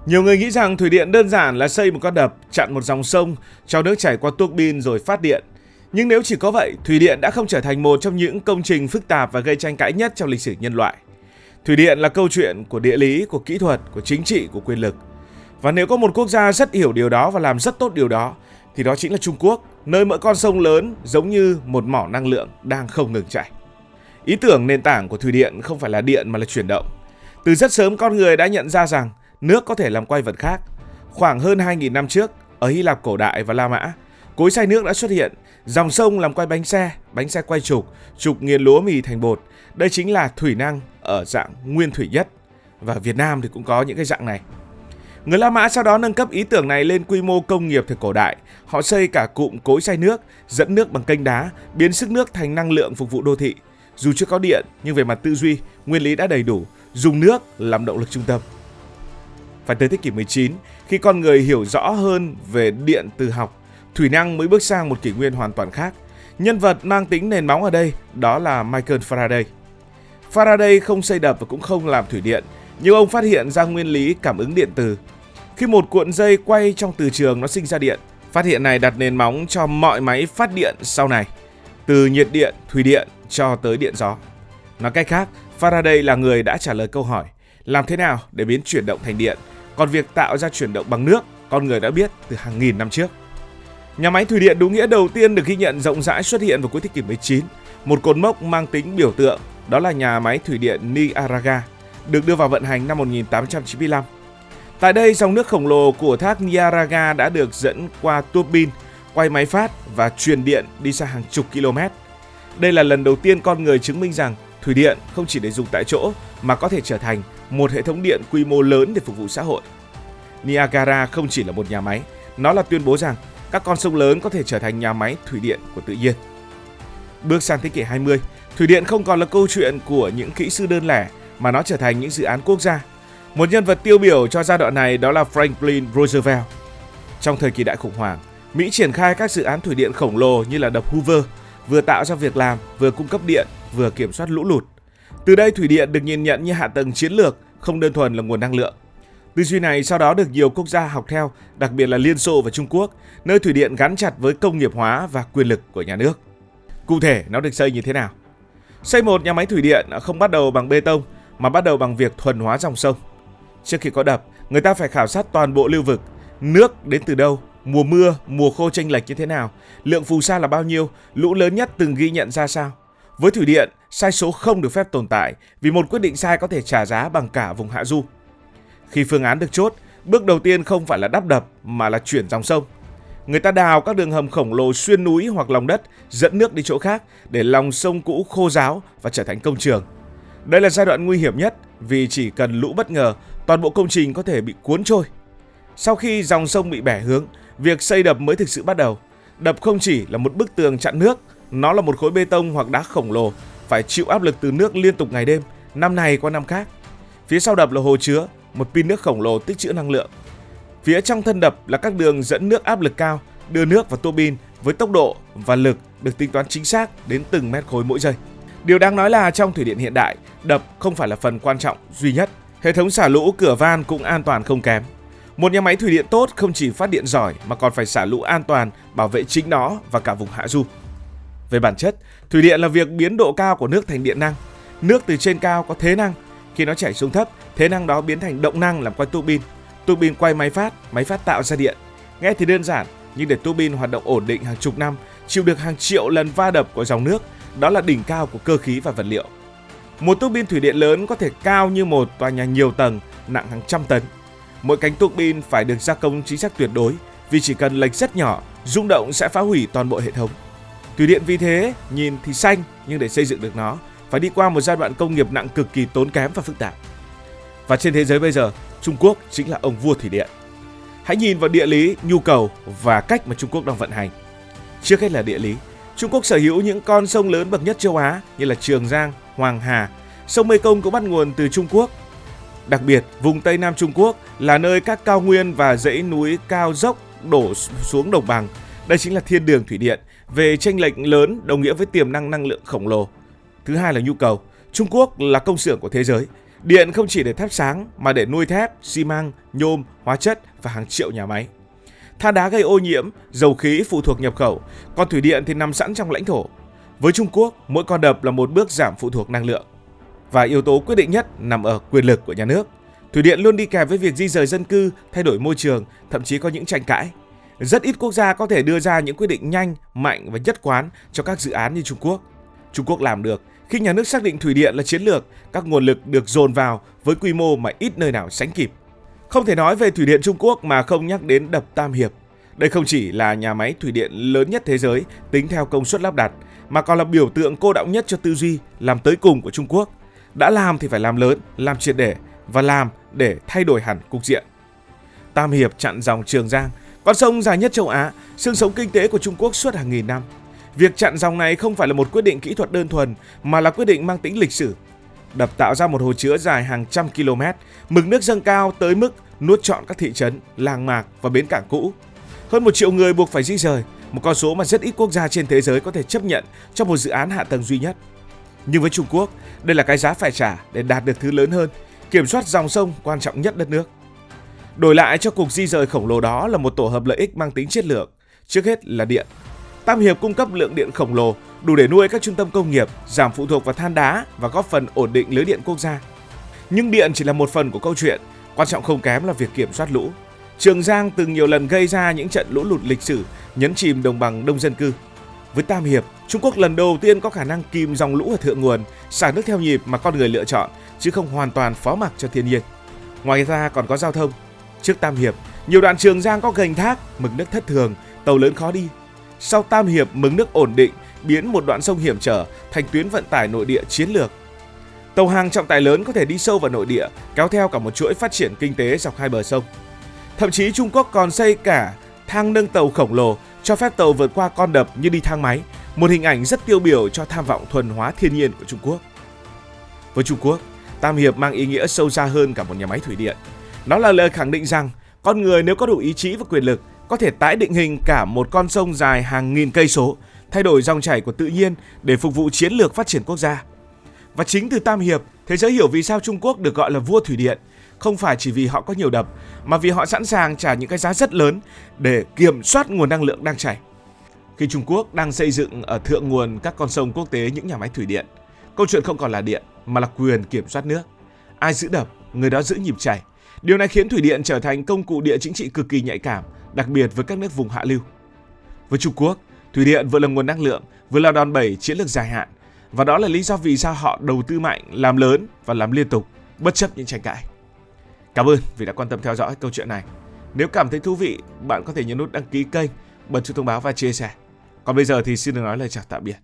Nhiều người nghĩ rằng thủy điện đơn giản là xây một con đập, chặn một dòng sông, cho nước chảy qua tuốc bin rồi phát điện. Nhưng nếu chỉ có vậy, thủy điện đã không trở thành một trong những công trình phức tạp và gây tranh cãi nhất trong lịch sử nhân loại. Thủy điện là câu chuyện của địa lý, của kỹ thuật, của chính trị, của quyền lực. Và nếu có một quốc gia rất hiểu điều đó và làm rất tốt điều đó, thì đó chính là Trung Quốc, nơi mỗi con sông lớn giống như một mỏ năng lượng đang không ngừng chảy. Ý tưởng nền tảng của thủy điện không phải là điện mà là chuyển động. Từ rất sớm con người đã nhận ra rằng nước có thể làm quay vật khác. Khoảng hơn 2.000 năm trước, ở Hy Lạp cổ đại và La Mã, cối xay nước đã xuất hiện, dòng sông làm quay bánh xe quay trục nghiền lúa mì thành bột. Đây chính là thủy năng ở dạng nguyên thủy nhất. Và Việt Nam thì cũng có những cái dạng này. Người La Mã sau đó nâng cấp ý tưởng này lên quy mô công nghiệp thời cổ đại. Họ xây cả cụm cối xay nước, dẫn nước bằng kênh đá, biến sức nước thành năng lượng phục vụ đô thị. Dù chưa có điện, nhưng về mặt tư duy, nguyên lý đã đầy đủ, dùng nước làm động lực trung tâm. Phải tới thế kỷ 19, khi con người hiểu rõ hơn về điện từ học, thủy năng mới bước sang một kỷ nguyên hoàn toàn khác. Nhân vật mang tính nền móng ở đây đó là Michael Faraday. Faraday không xây đập và cũng không làm thủy điện, nhưng ông phát hiện ra nguyên lý cảm ứng điện từ. Khi một cuộn dây quay trong từ trường nó sinh ra điện, phát hiện này đặt nền móng cho mọi máy phát điện sau này, từ nhiệt điện, thủy điện cho tới điện gió. Nói cách khác, Faraday là người đã trả lời câu hỏi làm thế nào để biến chuyển động thành điện, còn việc tạo ra chuyển động bằng nước, con người đã biết từ hàng nghìn năm trước. Nhà máy thủy điện đúng nghĩa đầu tiên được ghi nhận rộng rãi xuất hiện vào cuối thế kỷ 19, một cột mốc mang tính biểu tượng, đó là nhà máy thủy điện Niagara, được đưa vào vận hành năm 1895. Tại đây, dòng nước khổng lồ của thác Niagara đã được dẫn qua tua bin, quay máy phát và truyền điện đi xa hàng chục km. Đây là lần đầu tiên con người chứng minh rằng thủy điện không chỉ để dùng tại chỗ mà có thể trở thành một hệ thống điện quy mô lớn để phục vụ xã hội. Niagara không chỉ là một nhà máy, nó là tuyên bố rằng các con sông lớn có thể trở thành nhà máy thủy điện của tự nhiên. Bước sang thế kỷ 20, thủy điện không còn là câu chuyện của những kỹ sư đơn lẻ mà nó trở thành những dự án quốc gia. Một nhân vật tiêu biểu cho giai đoạn này đó là Franklin Roosevelt. Trong thời kỳ đại khủng hoảng, Mỹ triển khai các dự án thủy điện khổng lồ như là đập Hoover, vừa tạo ra việc làm, vừa cung cấp điện, vừa kiểm soát lũ lụt. Từ đây thủy điện được nhìn nhận như hạ tầng chiến lược, không đơn thuần là nguồn năng lượng. Tư duy này sau đó được nhiều quốc gia học theo, đặc biệt là Liên Xô và Trung Quốc, nơi thủy điện gắn chặt với công nghiệp hóa và quyền lực của nhà nước. Cụ thể, nó được xây như thế nào? Xây một nhà máy thủy điện không bắt đầu bằng bê tông, mà bắt đầu bằng việc thuần hóa dòng sông. Trước khi có đập, người ta phải khảo sát toàn bộ lưu vực, nước đến từ đâu, mùa mưa, mùa khô chênh lệch như thế nào, lượng phù sa là bao nhiêu, lũ lớn nhất từng ghi nhận ra sao. Với thủy điện, sai số không được phép tồn tại vì một quyết định sai có thể trả giá bằng cả vùng hạ du. Khi phương án được chốt, bước đầu tiên không phải là đắp đập mà là chuyển dòng sông. Người ta đào các đường hầm khổng lồ xuyên núi hoặc lòng đất dẫn nước đi chỗ khác để lòng sông cũ khô ráo và trở thành công trường. Đây là giai đoạn nguy hiểm nhất vì chỉ cần lũ bất ngờ, toàn bộ công trình có thể bị cuốn trôi. Sau khi dòng sông bị bẻ hướng, việc xây đập mới thực sự bắt đầu. Đập không chỉ là một bức tường chặn nước, nó là một khối bê tông hoặc đá khổng lồ, phải chịu áp lực từ nước liên tục ngày đêm, năm này qua năm khác. Phía sau đập là hồ chứa, một pin nước khổng lồ tích trữ năng lượng. Phía trong thân đập là các đường dẫn nước áp lực cao, đưa nước vào tua bin với tốc độ và lực được tính toán chính xác đến từng mét khối mỗi giây. Điều đáng nói là trong thủy điện hiện đại, đập không phải là phần quan trọng duy nhất. Hệ thống xả lũ cửa van cũng an toàn không kém. Một nhà máy thủy điện tốt không chỉ phát điện giỏi mà còn phải xả lũ an toàn, bảo vệ chính nó và cả vùng hạ du. Về bản chất, thủy điện là việc biến độ cao của nước thành điện năng. Nước từ trên cao có thế năng, khi nó chảy xuống thấp, thế năng đó biến thành động năng làm quay tua bin quay máy phát tạo ra điện. Nghe thì đơn giản, nhưng để tua bin hoạt động ổn định hàng chục năm, chịu được hàng triệu lần va đập của dòng nước, đó là đỉnh cao của cơ khí và vật liệu. Một tua bin thủy điện lớn có thể cao như một tòa nhà nhiều tầng, nặng hàng trăm tấn. Mỗi cánh tua bin phải được gia công chính xác tuyệt đối, vì chỉ cần lệch rất nhỏ, rung động sẽ phá hủy toàn bộ hệ thống. Thủy điện vì thế nhìn thì xanh, nhưng để xây dựng được nó phải đi qua một giai đoạn công nghiệp nặng cực kỳ tốn kém và phức tạp. Và trên thế giới bây giờ, Trung Quốc chính là ông vua thủy điện. Hãy nhìn vào địa lý, nhu cầu và cách mà Trung Quốc đang vận hành. Trước hết là địa lý. Trung Quốc sở hữu những con sông lớn bậc nhất châu Á như là Trường Giang, Hoàng Hà. Sông Mekong cũng bắt nguồn từ Trung Quốc. Đặc biệt, vùng Tây Nam Trung Quốc là nơi các cao nguyên và dãy núi cao dốc đổ xuống đồng bằng. Đây chính là thiên đường thủy điện. Về chênh lệch lớn đồng nghĩa với tiềm năng năng lượng khổng lồ. Thứ hai là nhu cầu. Trung Quốc là công xưởng của thế giới. Điện không chỉ để thắp sáng mà để nuôi thép, xi măng, nhôm, hóa chất và hàng triệu nhà máy. Than đá gây ô nhiễm, dầu khí phụ thuộc nhập khẩu, còn thủy điện thì nằm sẵn trong lãnh thổ. Với Trung Quốc, mỗi con đập là một bước giảm phụ thuộc năng lượng. Và yếu tố quyết định nhất nằm ở quyền lực của nhà nước. Thủy điện luôn đi kèm với việc di rời dân cư, thay đổi môi trường, thậm chí có những tranh cãi. Rất ít quốc gia có thể đưa ra những quyết định nhanh, mạnh và nhất quán cho các dự án như Trung Quốc. Trung Quốc làm được khi nhà nước xác định thủy điện là chiến lược, các nguồn lực được dồn vào với quy mô mà ít nơi nào sánh kịp. Không thể nói về thủy điện Trung Quốc mà không nhắc đến đập Tam Hiệp. Đây không chỉ là nhà máy thủy điện lớn nhất thế giới tính theo công suất lắp đặt, mà còn là biểu tượng cô đọng nhất cho tư duy làm tới cùng của Trung Quốc. Đã làm thì phải làm lớn, làm triệt để và làm để thay đổi hẳn cục diện. Tam Hiệp chặn dòng Trường Giang, con sông dài nhất châu Á, xương sống kinh tế của Trung Quốc suốt hàng nghìn năm. Việc chặn dòng này không phải là một quyết định kỹ thuật đơn thuần mà là quyết định mang tính lịch sử. Đập tạo ra một hồ chứa dài hàng trăm km, mực nước dâng cao tới mức nuốt trọn các thị trấn, làng mạc và bến cảng cũ. Hơn 1 triệu người buộc phải di rời, một con số mà rất ít quốc gia trên thế giới có thể chấp nhận cho một dự án hạ tầng duy nhất. Nhưng với Trung Quốc, đây là cái giá phải trả để đạt được thứ lớn hơn, kiểm soát dòng sông quan trọng nhất đất nước. Đổi lại cho cuộc di rời khổng lồ đó là một tổ hợp lợi ích mang tính chiến lược, trước hết là điện. Tam Hiệp cung cấp lượng điện khổng lồ, đủ để nuôi các trung tâm công nghiệp, giảm phụ thuộc vào than đá và góp phần ổn định lưới điện quốc gia. Nhưng điện chỉ là một phần của câu chuyện, quan trọng không kém là việc kiểm soát lũ. Trường Giang từng nhiều lần gây ra những trận lũ lụt lịch sử, nhấn chìm đồng bằng đông dân cư. Với Tam Hiệp, Trung Quốc lần đầu tiên có khả năng kìm dòng lũ ở thượng nguồn, xả nước theo nhịp mà con người lựa chọn, chứ không hoàn toàn phó mặc cho thiên nhiên. Ngoài ra còn có giao thông. Trước Tam Hiệp, nhiều đoạn Trường Giang có gành thác, mực nước thất thường, tàu lớn khó đi. Sau Tam Hiệp, mực nước ổn định, biến một đoạn sông hiểm trở thành tuyến vận tải nội địa chiến lược. Tàu hàng trọng tải lớn có thể đi sâu vào nội địa, kéo theo cả một chuỗi phát triển kinh tế dọc hai bờ sông. Thậm chí Trung Quốc còn xây cả thang nâng tàu khổng lồ, cho phép tàu vượt qua con đập như đi thang máy, một hình ảnh rất tiêu biểu cho tham vọng thuần hóa thiên nhiên của Trung Quốc. Với Trung Quốc, Tam Hiệp mang ý nghĩa sâu xa hơn cả một nhà máy thủy điện. Nó là lời khẳng định rằng con người nếu có đủ ý chí và quyền lực có thể tái định hình cả một con sông dài hàng nghìn cây số, thay đổi dòng chảy của tự nhiên để phục vụ chiến lược phát triển quốc gia. Và chính từ Tam Hiệp, thế giới hiểu vì sao Trung Quốc được gọi là vua thủy điện, không phải chỉ vì họ có nhiều đập, mà vì họ sẵn sàng trả những cái giá rất lớn để kiểm soát nguồn năng lượng đang chảy. Khi Trung Quốc đang xây dựng ở thượng nguồn các con sông quốc tế những nhà máy thủy điện, câu chuyện không còn là điện mà là quyền kiểm soát nước. Ai giữ đập, người đó giữ nhịp chảy. Điều này khiến thủy điện trở thành công cụ địa chính trị cực kỳ nhạy cảm, đặc biệt với các nước vùng hạ lưu. Với Trung Quốc, thủy điện vừa là nguồn năng lượng, vừa là đòn bẩy chiến lược dài hạn. Và đó là lý do vì sao họ đầu tư mạnh, làm lớn và làm liên tục, bất chấp những tranh cãi. Cảm ơn vì đã quan tâm theo dõi câu chuyện này. Nếu cảm thấy thú vị, bạn có thể nhấn nút đăng ký kênh, bật chuông thông báo và chia sẻ. Còn bây giờ thì xin được nói lời chào tạm biệt.